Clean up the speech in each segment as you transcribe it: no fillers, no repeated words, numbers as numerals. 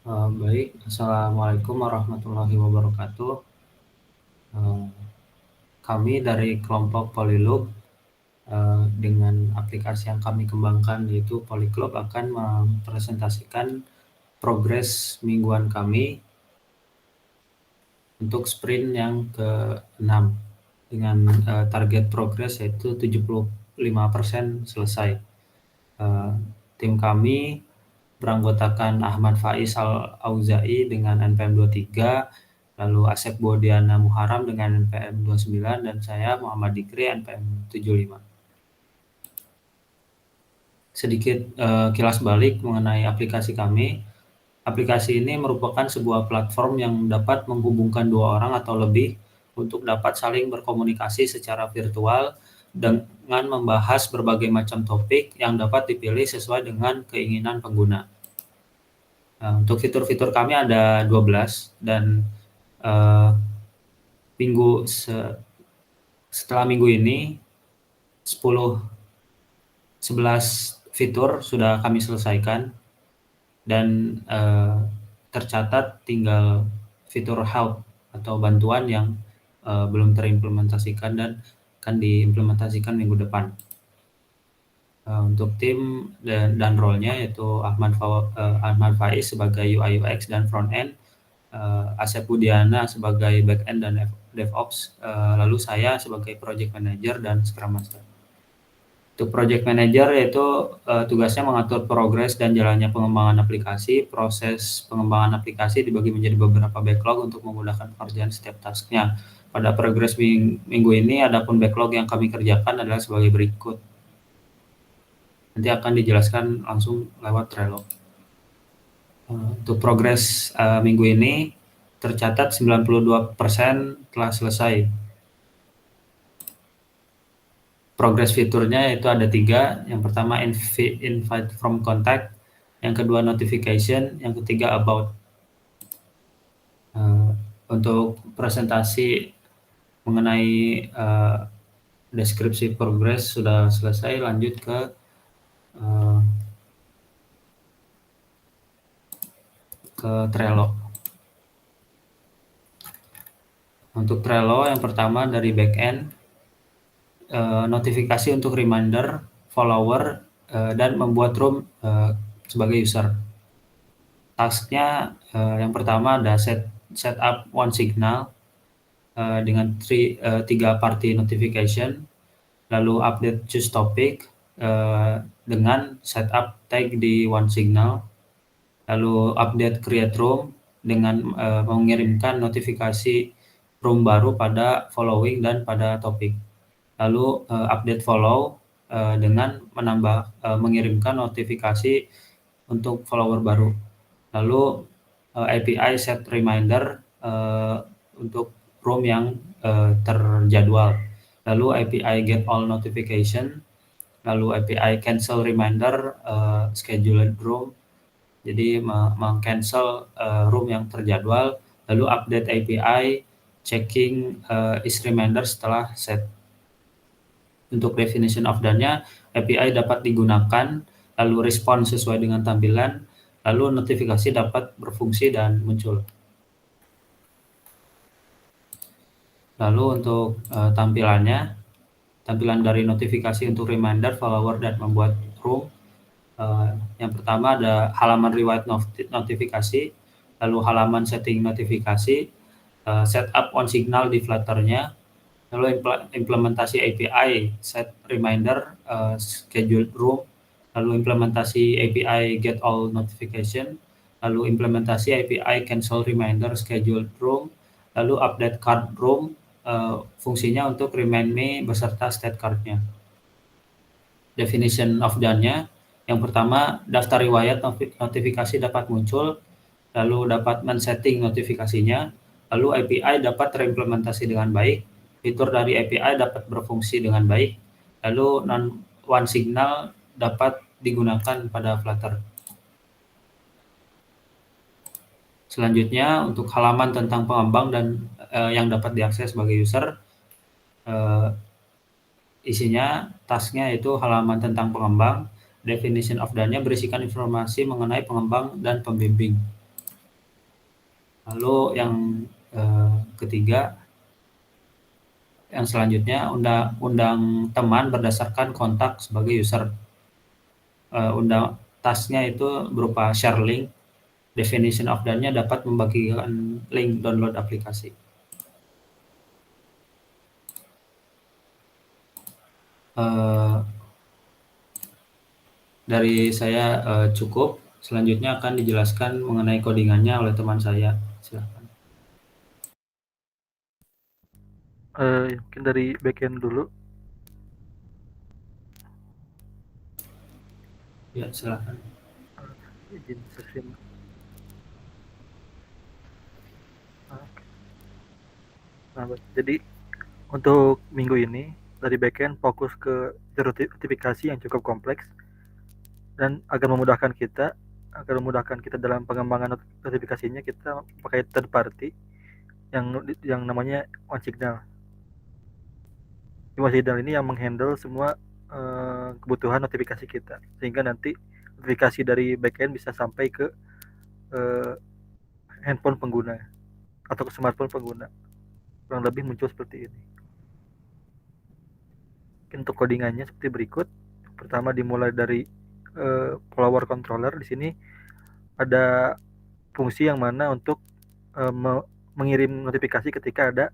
Baik, assalamualaikum warahmatullahi wabarakatuh. Eh, Kami dari kelompok Polyloop dengan aplikasi yang kami kembangkan yaitu Polyclub akan mempresentasikan progres mingguan kami untuk sprint yang ke-6 dengan target progres yaitu 75% selesai. Tim kami beranggotakan Ahmad Faiz Al-Auzai dengan NPM 23, lalu Asep Bodiana Muharam dengan NPM 29, dan saya Muhammad Dikri NPM 75. Sedikit kilas balik mengenai aplikasi kami. Aplikasi ini merupakan sebuah platform yang dapat menghubungkan dua orang atau lebih untuk dapat saling berkomunikasi secara virtual dengan membahas berbagai macam topik yang dapat dipilih sesuai dengan keinginan pengguna. Untuk fitur-fitur kami ada 12 dan minggu setelah minggu ini 11 fitur sudah kami selesaikan dan tercatat tinggal fitur help atau bantuan yang belum terimplementasikan dan akan diimplementasikan minggu depan. Untuk tim dan role-nya yaitu Ahmad Faiz sebagai UI UX dan front end, Asep Budiana sebagai back end dan DevOps, lalu saya sebagai project manager dan scrum master. Untuk project manager yaitu tugasnya mengatur progres dan jalannya pengembangan aplikasi. Proses pengembangan aplikasi dibagi menjadi beberapa backlog untuk memudahkan pekerjaan setiap tasknya. Pada progres minggu ini, adapun backlog yang kami kerjakan adalah sebagai berikut. Nanti akan dijelaskan langsung lewat Trello. Untuk progres minggu ini tercatat 92% telah selesai. Progres fiturnya itu ada 3. Yang pertama invite from contact, yang kedua notification, yang ketiga about. Untuk presentasi mengenai deskripsi progres sudah selesai, lanjut ke Trello. Untuk Trello yang pertama dari backend, notifikasi untuk reminder, follower, dan membuat room sebagai user. Tasknya yang pertama ada set up one signal dengan 3 party notification, lalu update choose topic dengan setup tag di one signal, lalu update create room dengan mengirimkan notifikasi room baru pada following dan pada topik, lalu update follow dengan mengirimkan notifikasi untuk follower baru, lalu API set reminder untuk room yang terjadwal, lalu API get all notification, lalu API cancel reminder scheduled room, jadi meng-cancel room yang terjadwal, lalu update API checking is reminder setelah set. Untuk definition of done-nya, API dapat digunakan, lalu respon sesuai dengan tampilan, lalu notifikasi dapat berfungsi dan muncul. Lalu untuk tampilan dari notifikasi untuk reminder, follower, dan membuat room. Yang pertama ada halaman rewrite notifikasi, lalu halaman setting notifikasi, setup one signal di Flutter-nya, lalu implementasi API set reminder, schedule room, lalu implementasi API get all notification, lalu implementasi API cancel reminder schedule room, lalu update card room, fungsinya untuk remind me beserta state card-nya. Definition of done-nya, yang pertama daftar riwayat notifikasi dapat muncul, lalu dapat men-setting notifikasinya, lalu API dapat terimplementasi dengan baik, fitur dari API dapat berfungsi dengan baik, lalu one signal dapat digunakan pada Flutter. Selanjutnya untuk halaman tentang pengembang dan yang dapat diakses sebagai user, isinya tasknya itu halaman tentang pengembang. Definition of done-nya berisikan informasi mengenai pengembang dan pembimbing. Lalu yang ketiga, yang selanjutnya undang teman berdasarkan kontak sebagai user. Undang tasknya itu berupa share link. Definition of done-nya dapat membagikan link download aplikasi. Dari saya cukup. Selanjutnya akan dijelaskan mengenai codingannya oleh teman saya. Silakan. Mungkin dari backend dulu. Ya, silakan. Izin session. Oke. Nah, jadi untuk minggu ini dari backend fokus ke notifikasi yang cukup kompleks dan agar memudahkan kita dalam pengembangan notifikasinya, kita pakai third party yang namanya OneSignal. OneSignal ini yang menghandle semua kebutuhan notifikasi kita, sehingga nanti notifikasi dari backend bisa sampai ke handphone pengguna atau ke smartphone pengguna. Kurang lebih muncul seperti ini. Untuk codingannya seperti berikut. Pertama dimulai dari follower controller. Di sini ada fungsi yang mana untuk mengirim notifikasi ketika ada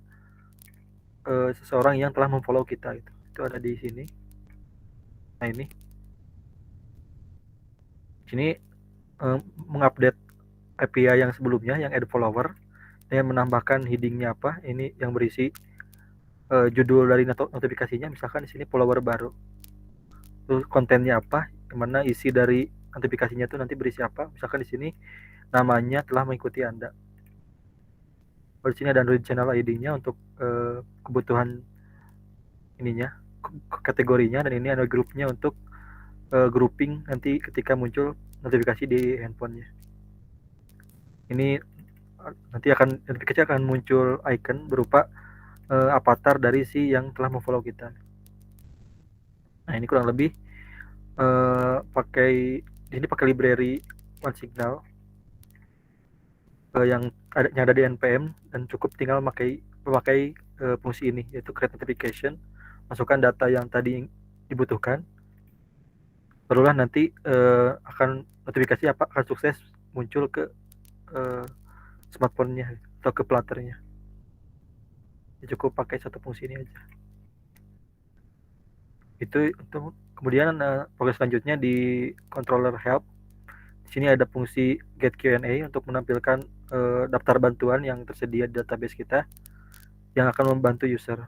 seseorang yang telah memfollow kita. Itu ada di sini. Nah, ini sini mengupdate API yang sebelumnya yang add follower, dan menambahkan headingnya apa. Ini yang berisi judul dari notifikasinya, misalkan di sini follower baru. Terus kontennya apa, mana isi dari notifikasinya itu nanti berisi apa. Misalkan di sini namanya telah mengikuti Anda. Di sini ada Android channel ID-nya untuk kebutuhan ininya, kategorinya, dan ini ada grupnya untuk grouping nanti ketika muncul notifikasi di handphonenya. Ini nanti notifikasi akan muncul icon berupa avatar dari si yang telah memfollow kita. Nah, ini kurang lebih di sini pakai library OneSignal yang ada di npm, dan cukup tinggal memakai fungsi ini, yaitu create notification. Masukkan data yang tadi dibutuhkan, barulah nanti akan notifikasi akan sukses muncul ke smartphone-nya atau ke platternya. Cukup pakai satu fungsi ini aja. Itu untuk kemudian progres selanjutnya di controller help. Di sini ada fungsi get Q&A untuk menampilkan daftar bantuan yang tersedia di database kita yang akan membantu user.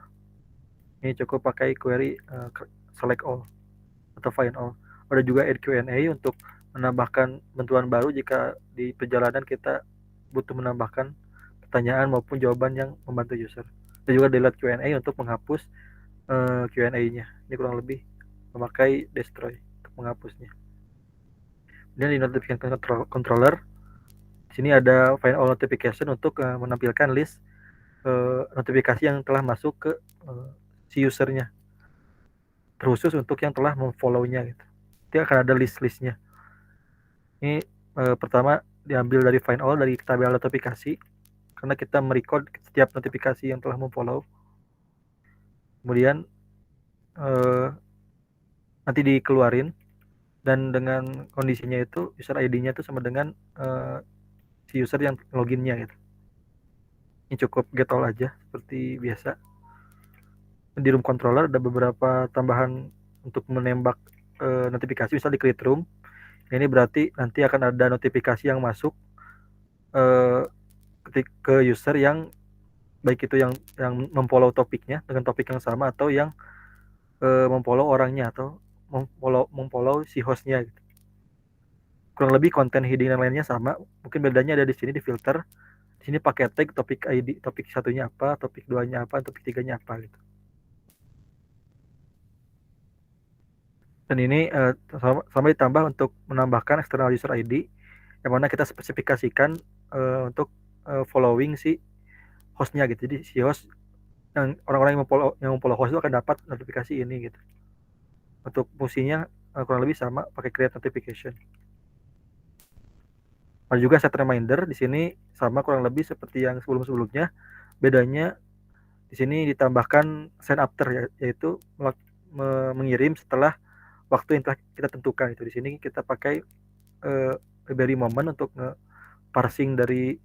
Ini cukup pakai query select all atau find all. Ada juga add Q&A untuk menambahkan bantuan baru jika di perjalanan kita butuh menambahkan pertanyaan maupun jawaban yang membantu user. Dan juga delete Q&A untuk menghapus Q&A-nya. Ini kurang lebih memakai destroy untuk menghapusnya. Dan di notification controller, di sini ada find all notification untuk menampilkan list notifikasi yang telah masuk ke si usernya, terkhusus untuk yang telah memfollow-nya gitu. Nanti akan ada list-listnya. Ini pertama diambil dari find all dari tabel notifikasi, karena kita merecord setiap notifikasi yang telah memfollow. Kemudian nanti dikeluarin, dan dengan kondisinya itu user ID-nya itu sama dengan si user yang loginnya gitu. Ini cukup get all aja seperti biasa. Di room controller ada beberapa tambahan untuk menembak notifikasi, misal di create room. Ini berarti nanti akan ada notifikasi yang masuk ke user yang baik itu yang memfollow topiknya dengan topik yang sama, atau yang memfollow orangnya, atau memfollow si hostnya gitu. Kurang lebih konten heading dan lainnya sama, mungkin bedanya ada di sini di filter. Di sini pakai tag topik ID, topik satunya apa, topik 2-nya apa, topik 3-nya apa gitu. Dan ini sama ditambah untuk menambahkan external user ID, yang mana kita spesifikasikan untuk following si hostnya gitu. Jadi si host, yang orang-orang yang memfollow host itu akan dapat notifikasi ini gitu. Untuk fungsinya kurang lebih sama, pakai create notification. Ada juga set reminder, di sini sama kurang lebih seperti yang sebelum-sebelumnya. Bedanya di sini ditambahkan send after, yaitu mengirim setelah waktu yang telah kita tentukan. Itu di sini kita pakai library moment untuk parsing dari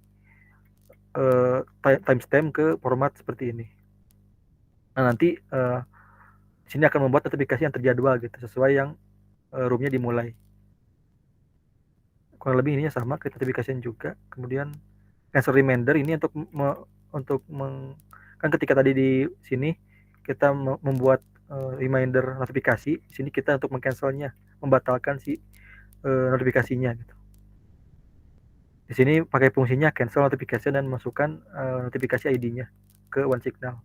timestamp ke format seperti ini. Nah, nanti di sini akan membuat notifikasi yang terjadwal gitu, sesuai yang roomnya dimulai. Kurang lebih ininya sama, kita notifikasian juga. Kemudian cancel reminder ini untuk kan ketika tadi di sini kita membuat reminder notifikasi, di sini kita untuk mengcancelnya, membatalkan si notifikasinya gitu. Di sini pakai fungsinya cancel notification dan masukkan notifikasi ID-nya ke OneSignal.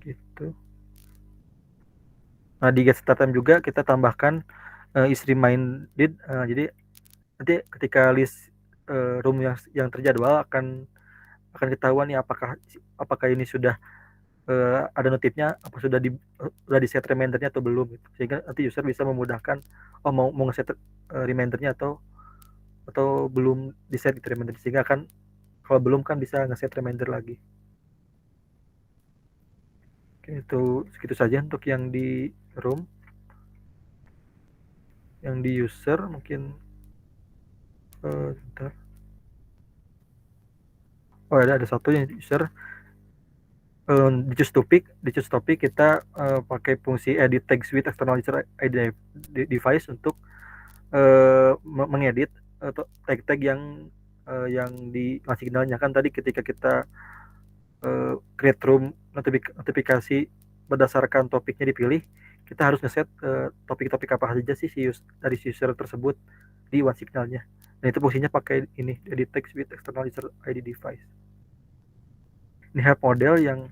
Gitu. Nah, di get start time juga kita tambahkan is reminded. Jadi nanti ketika list room yang terjadwal akan ketahuan nih apakah ini sudah ada notifnya, apa sudah di set remindernya atau belum gitu. Sehingga nanti user bisa memudahkan mau nge-set remindernya atau belum di set gitu reminder, sehingga kan kalau belum kan bisa nge-set reminder lagi. Oke, itu segitu saja untuk yang di room. Yang di user mungkin bentar. Oh, ada satu yang user. Di choose topic kita pakai fungsi edit text with external user ID device untuk mengedit tag-tag yang di signalnya. Kan tadi ketika kita create room notifikasi berdasarkan topiknya dipilih, kita harus ngeset topik-topik apa saja sih dari user tersebut di OneSignal-nya. Nah, itu fungsinya pakai ini, edit text with external user ID device. Ini help model yang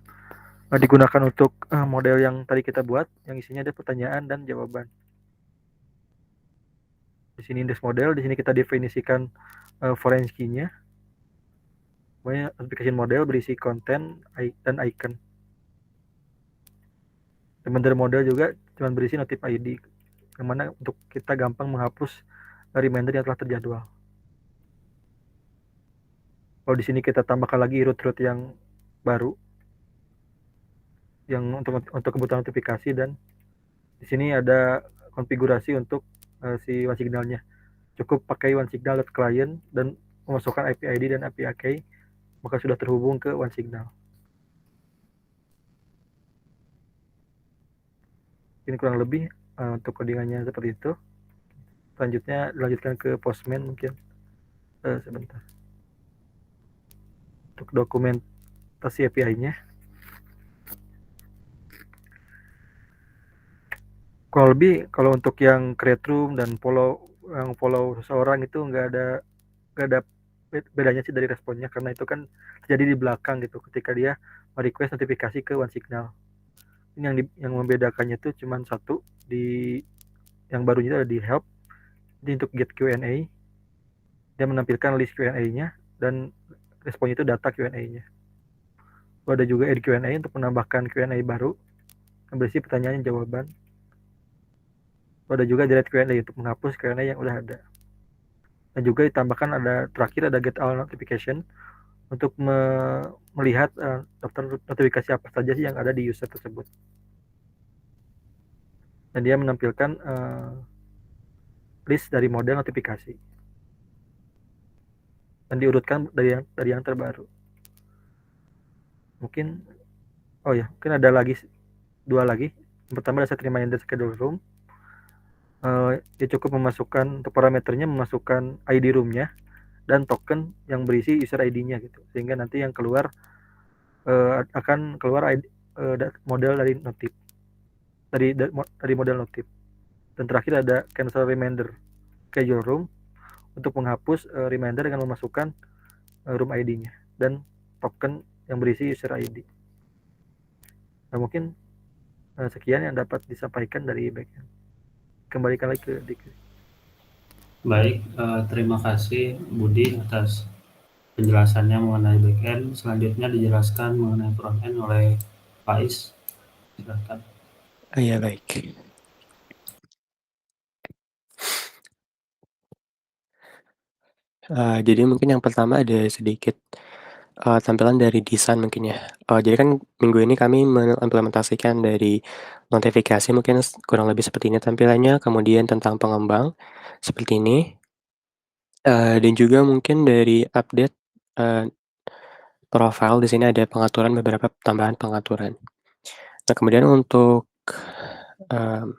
digunakan untuk model yang tadi kita buat, yang isinya ada pertanyaan dan jawaban. Di sini index model, di sini kita definisikan foreign key-nya. Pokoknya application model berisi konten dan icon. Reminder model juga cuma berisi notif ID, yang mana untuk kita gampang menghapus reminder yang telah terjadwal. Kalau di sini kita tambahkan lagi root yang baru, yang untuk kebutuhan notifikasi, dan di sini ada konfigurasi untuk si OneSignal-nya. Cukup pakai OneSignal.client dan memasukkan IP ID dan API key, maka sudah terhubung ke OneSignal. Ini kurang lebih untuk codingannya seperti itu. Selanjutnya dilanjutkan ke Postman mungkin. Sebentar. Untuk dokumentasi API-nya. Kurang lebih kalau untuk yang create room dan follow seseorang itu nggak ada bedanya sih dari responnya, karena itu kan terjadi di belakang gitu ketika dia request notifikasi ke OneSignal. Ini yang membedakannya itu cuma satu, di yang barunya itu ada di help. Jadi untuk get Q&A, dia menampilkan list Q&A-nya dan responnya itu data Q&A-nya. Ada juga add Q&A untuk menambahkan Q&A baru yang berisi pertanyaan dan jawaban. Ada juga delete Q&A untuk menghapus Q&A yang udah ada. Dan juga ditambahkan terakhir ada get all notification untuk melihat daftar notifikasi apa saja sih yang ada di user tersebut. Dan dia menampilkan list dari model notifikasi dan diurutkan dari yang terbaru. Mungkin ada dua lagi. Yang pertama ada set reminder schedule room. Dia cukup memasukkan untuk parameternya, memasukkan ID roomnya dan token yang berisi user ID-nya gitu, sehingga nanti yang keluar akan keluar model dari notif, dari model notif. Dan terakhir ada cancel reminder schedule room untuk menghapus reminder dengan memasukkan room ID-nya dan token yang berisi user ID. Nah, mungkin sekian yang dapat disampaikan dari backend. Kembalikan lagi ke Dik. Baik, terima kasih Budi atas penjelasannya mengenai backend. Selanjutnya dijelaskan mengenai frontend oleh Faiz. Silakan. Iya, baik. Jadi mungkin yang pertama ada sedikit, tampilan dari desain mungkin ya. Jadi kan minggu ini kami mengimplementasikan dari notifikasi mungkin kurang lebih seperti ini tampilannya, kemudian tentang pengembang, seperti ini, dan juga mungkin dari update, eee, profile di sini ada pengaturan beberapa tambahan pengaturan. Nah kemudian untuk, mmm,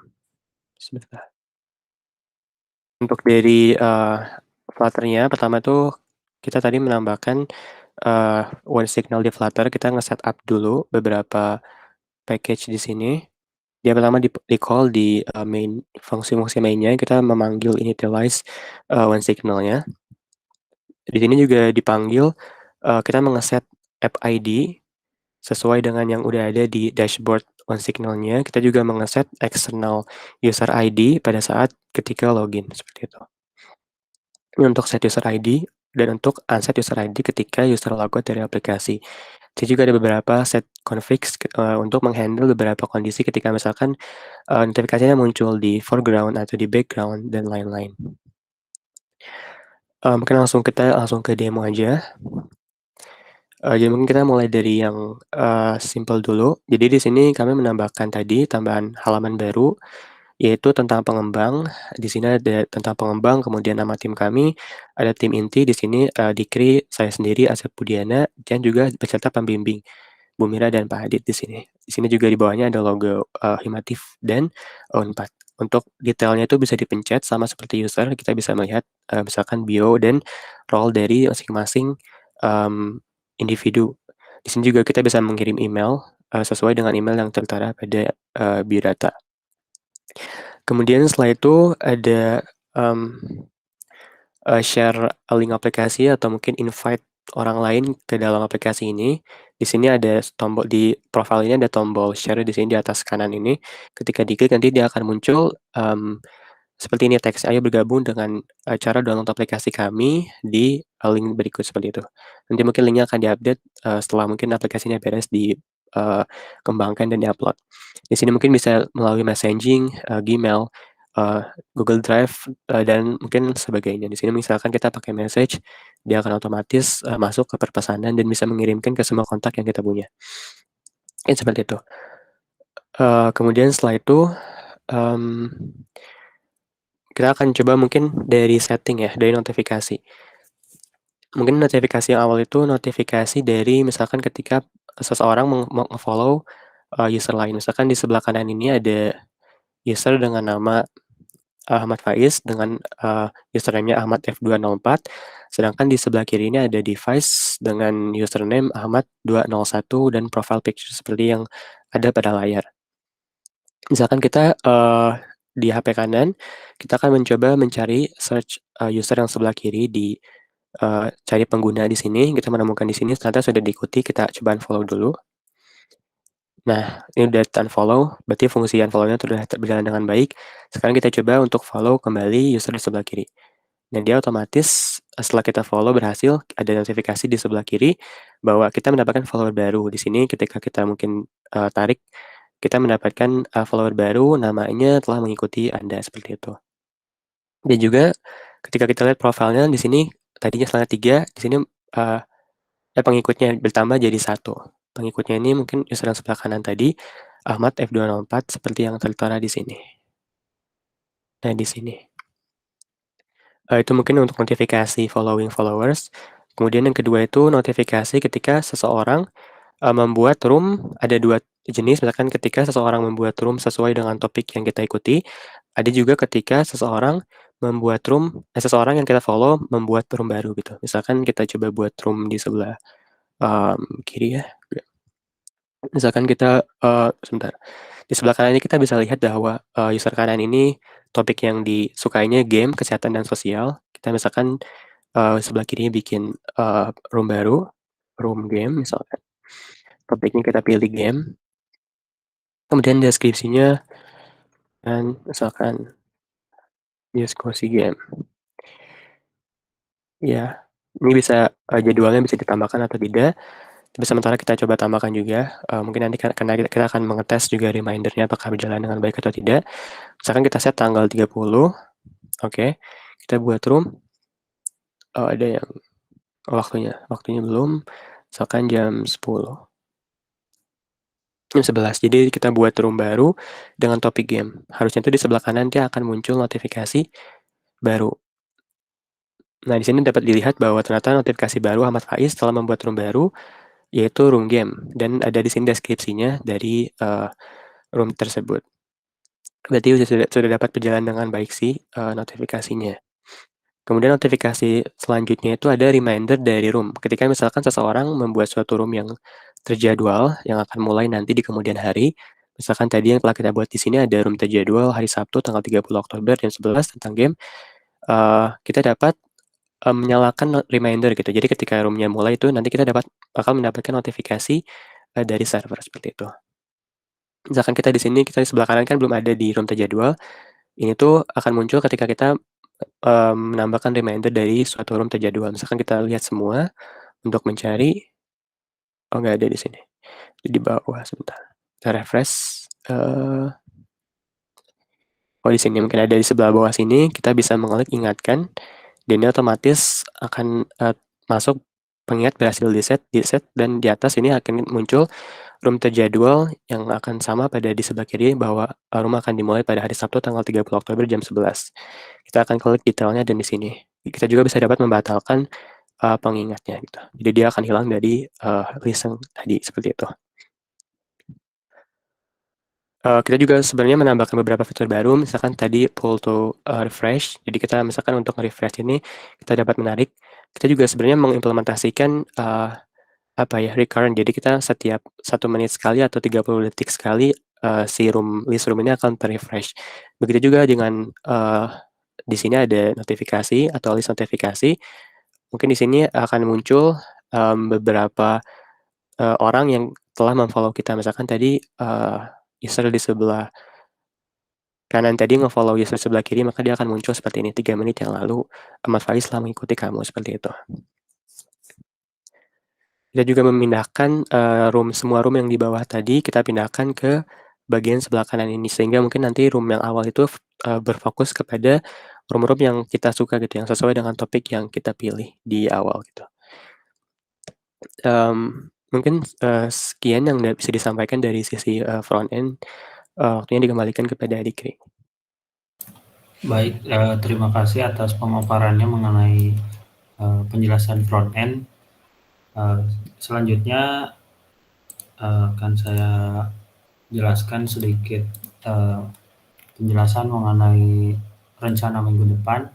sebentar, untuk dari, Flutter-nya pertama tuh kita tadi menambahkan, one signal di Flutter, kita nge-setup dulu beberapa package di sini. Dia pertama di-call di, main fungsi-fungsi mainnya kita memanggil initialize, one signal-nya. Di sini juga dipanggil, kita mengeset app ID sesuai dengan yang udah ada di dashboard one signal-nya. Kita juga mengeset external user ID pada saat ketika login, seperti itu. Ini untuk set user ID dan untuk unset user ID ketika user logout dari aplikasi. Jadi juga ada beberapa set configs, untuk menghandle beberapa kondisi ketika misalkan, notifikasinya muncul di foreground atau di background dan lain-lain. Mungkin kita langsung ke demo aja. Jadi mungkin kita mulai dari yang, simpel dulu. Jadi di sini kami menambahkan tadi tambahan halaman baru, yaitu tentang pengembang. Di sini ada tentang pengembang, kemudian nama tim kami, ada tim inti di sini, Dikri, saya sendiri, Asep Budiana, dan juga beserta pembimbing, Bu Mira dan Pak Adit di sini. Di sini juga di bawahnya ada logo, Himatif dan Unpad. Untuk detailnya itu bisa dipencet sama seperti user, kita bisa melihat, misalkan bio dan role dari masing-masing, mmm, individu. Di sini juga kita bisa mengirim email, sesuai dengan email yang tertera pada, biodata. Kemudian setelah itu ada, mmm, share link aplikasi atau mungkin invite orang lain ke dalam aplikasi ini. Di sini ada tombol di profile ini ada tombol share di sini di atas kanan ini. Ketika diklik nanti dia akan muncul, seperti ini teks, "Ayo bergabung dengan, cara download aplikasi kami di, link berikut," seperti itu. Nanti mungkin linknya akan diupdate, setelah mungkin aplikasinya beres kembangkan dan diupload. Di sini mungkin bisa melalui messaging, Gmail, eee, Google Drive, dan mungkin sebagainya. Di sini misalkan kita pakai message, dia akan otomatis, masuk ke perpesanan dan bisa mengirimkan ke semua kontak yang kita punya. Seperti itu. Kemudian setelah itu, mmm kita akan coba mungkin dari setting ya, dari notifikasi. Mungkin notifikasi yang awal itu notifikasi dari misalkan ketika seseorang nge-follow, user lain. Misalkan di sebelah kanan ini ada user dengan nama Ahmad Faiz dengan, username-nya Ahmad F204, sedangkan di sebelah kiri ini ada device dengan username Ahmad201 dan profile picture seperti yang ada pada layar. Misalkan kita, di HP kanan, kita akan mencoba mencari search, user yang sebelah kiri di, cari pengguna di sini, kita menemukan di sini ternyata sudah diikuti, kita coba unfollow dulu. Nah, ini udah unfollow, berarti fungsi unfollow-nya sudah berjalan dengan baik. Sekarang kita coba untuk follow kembali user di sebelah kiri. Dan dia otomatis setelah kita follow berhasil, ada notifikasi di sebelah kiri bahwa kita mendapatkan follower baru. Di sini ketika kita mungkin, tarik, kita mendapatkan, follower baru namanya telah mengikuti Anda, seperti itu. Dan juga ketika kita lihat profilnya di sini tadinya selangnya 3, di sini, pengikutnya bertambah jadi 1. Pengikutnya ini mungkin user yang sebelah kanan tadi, Ahmad F204 seperti yang tertera di sini. Nah, di sini. Itu mungkin untuk notifikasi following followers. Kemudian yang kedua itu notifikasi ketika seseorang, membuat room, ada 2 jenis, misalkan ketika seseorang membuat room sesuai dengan topik yang kita ikuti, ada juga ketika seseorang yang kita follow membuat room baru gitu. Misalkan kita coba buat room di sebelah, kiri ya. Misalkan kita, sebentar, di sebelah kanan ini kita bisa lihat bahwa, user kanan ini topik yang disukainya game, kesehatan, dan sosial. Kita misalkan, sebelah kirinya bikin, room baru, room game misalkan. Topiknya kita pilih game. Kemudian deskripsinya dan misalkan diskusi game. Ya, ini bisa, jadwalnya bisa ditambahkan atau tidak. Tapi sementara kita coba tambahkan juga, mungkin nanti karena kita akan mengetes juga reminder-nya apakah berjalan dengan baik atau tidak. Misalkan kita set tanggal 30, oke, kita buat room, Oh, ada yang waktunya belum, misalkan jam 10. Jam 11. Jadi kita buat room baru dengan topik game. Harusnya tuh di sebelah kanan dia akan muncul notifikasi baru. Nah, di sini dapat dilihat bahwa ternyata notifikasi baru Ahmad Faiz telah membuat room baru, yaitu room game. Dan ada di sini deskripsinya dari room tersebut. Berarti sudah dapat berjalan dengan baik sih notifikasinya. Kemudian notifikasi selanjutnya itu ada reminder dari room. Ketika misalkan seseorang membuat suatu room yang terjadwal, yang akan mulai nanti di kemudian hari, misalkan tadi yang telah kita buat di sini ada room terjadwal hari Sabtu tanggal 30 Oktober jam 11 tentang game, kita dapat menyalakan reminder gitu. Jadi ketika roomnya mulai itu nanti kita bakal mendapatkan notifikasi dari server seperti itu. Misalkan kita di sini, kita di sebelah kanan kan belum ada di room terjadwal. Ini tuh akan muncul ketika kita menambahkan reminder dari suatu room terjadwal. Misalkan kita lihat semua untuk mencari, oh nggak ada di sini. Di bawah sebentar. Kita refresh. Oh di sini mungkin ada di sebelah bawah sini. Kita bisa mengklik ingatkan, dan ini otomatis akan masuk pengingat berhasil di set, dan di atas ini akan muncul room terjadwal yang akan sama pada di sebelah kiri bahwa room akan dimulai pada hari Sabtu tanggal 30 Oktober jam 11. Kita akan klik detailnya dan di sini. Kita juga bisa dapat membatalkan pengingatnya gitu. Jadi dia akan hilang dari list tadi seperti itu. Kita juga sebenarnya menambahkan beberapa fitur baru, misalkan tadi pull to refresh. Jadi kita misalkan untuk refresh ini kita dapat menarik. Kita juga sebenarnya mengimplementasikan recurrent. Jadi kita setiap 1 menit sekali atau 30 detik sekali si list room ini akan ter-refresh. Begitu juga dengan di sini ada notifikasi atau list notifikasi. Mungkin di sini akan muncul beberapa orang yang telah memfollow kita. Misalkan tadi user di sebelah kanan tadi nge-follow user sebelah kiri, maka dia akan muncul seperti ini. 3 menit yang lalu Ahmad Faiz telah mengikuti kamu, seperti itu. Kita juga memindahkan semua room yang di bawah tadi kita pindahkan ke bagian sebelah kanan ini, sehingga mungkin nanti room yang awal itu berfokus kepada room-room yang kita suka gitu, yang sesuai dengan topik yang kita pilih di awal gitu. Mungkin sekian yang bisa disampaikan dari sisi front end. Waktunya dikembalikan kepada Dikri. Baik, terima kasih atas pemaparannya mengenai penjelasan front end. Selanjutnya akan saya jelaskan sedikit penjelasan mengenai rencana minggu depan.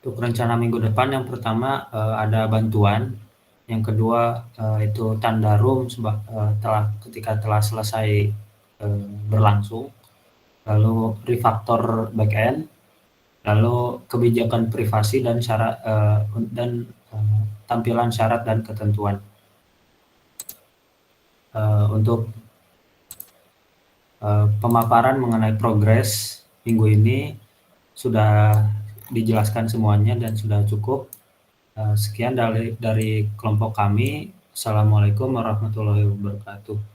Untuk rencana minggu depan, yang pertama ada bantuan, yang kedua itu tanda room ketika telah selesai berlangsung, lalu refaktor backend, lalu kebijakan privasi dan syarat tampilan syarat dan ketentuan. Untuk pemaparan mengenai progres minggu ini sudah dijelaskan semuanya dan sudah cukup. Sekian dari kelompok kami. Assalamualaikum warahmatullahi wabarakatuh.